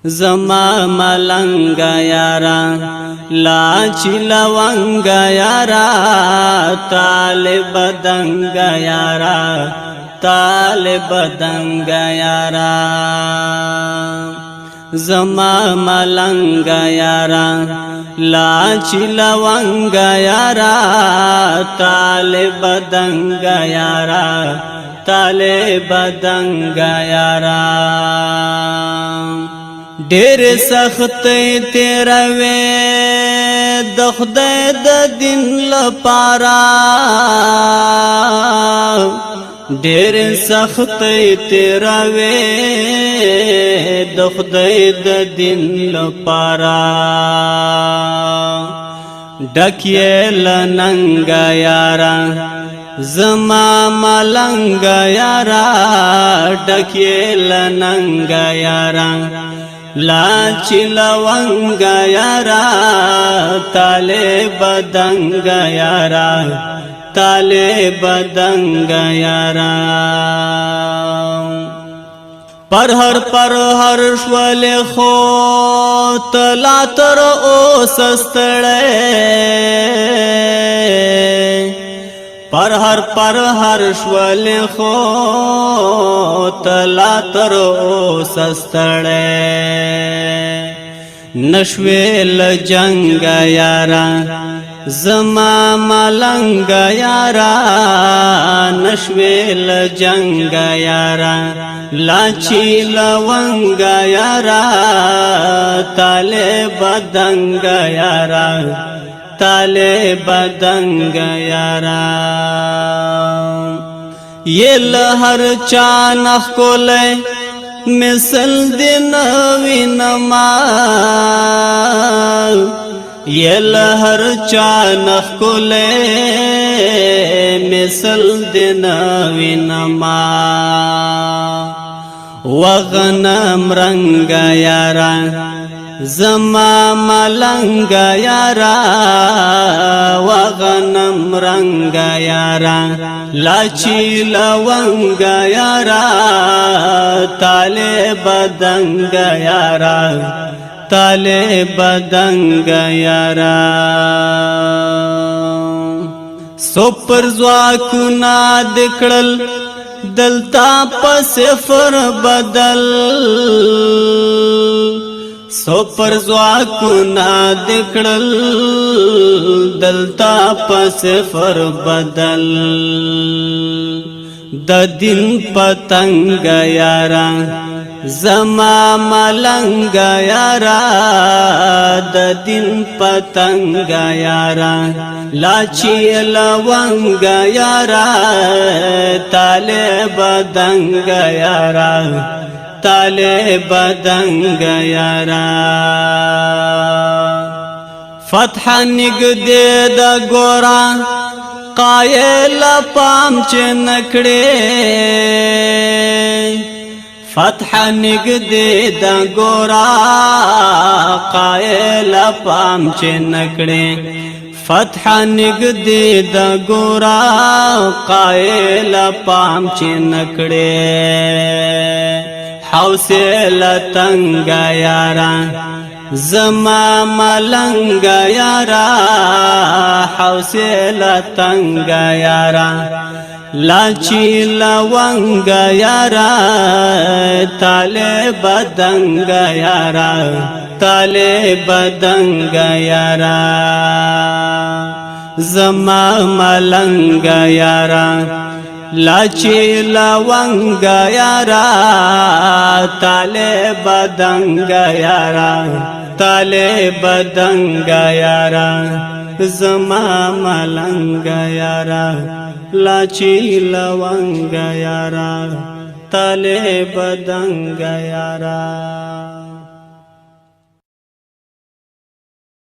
زما ملنگ یارا لاچی لونگ یارا طالب دنگ یارا طالب دنگ یارا زما ملنگ یارا لاچی لونگ یارا طالب دنگ یارا طالب دنگ یارا ډېر سخت تیروي د خدای د دین لپاره ډېر سخت تیروي د خدای د دین لپاره ډکې لننګ یارا زما ملنګ یارا ډکې لننګ یارا لاچی لونگ یارا طالب دنگ یارا طالب دنگ یارا پر هر شول خو تلا تر اوس ستړی پر هر شول خو تلا تر اوس ستړی نشویل جنگ یارا زما ملنگ یارا نشویل جنگ یارا لاچی لونگ یارا طالب دنگ یارا طالب دنگ یارا یہ لہر چانخ کولے مثل دن وینما یہ لہر چانخ کولے مثل دن وینما وغنم رنگ یارا زما ملنگ یارا وغنم رنگ یارا لاچی لونگ یارا طالب دنگ یارا طالب دنگ یارا سپر زواکونا دکڑل دلتا پسفر بدل سپر زواکونا دکڑل دلتا پسفر بدل د دین پتنگ یارا زما ملنگ یارا د دین پتنگ یارا لاچی لونگ یارا طالب دنگ یارا طالب دنگ یارا فتح نگدے دا گورا قائل پام چه نکڑے فتح نگدے دا گورا قائل پام چه نکڑے فتح نگدے دا گورا قائل پام چه نکڑے حوصلہ تنگ یارا زما ملنگ یارا حوصلہ تنگ یارا لاچی لونگ یارا طالب دنگ یارا طالب دنگ یارا زما ملنگ یارا لاچی لونگ یارا طالب دنگ یارا طالب دنگ یارا زما ملنگ یارا لاچی لونگ یارا طالب دنگ یارا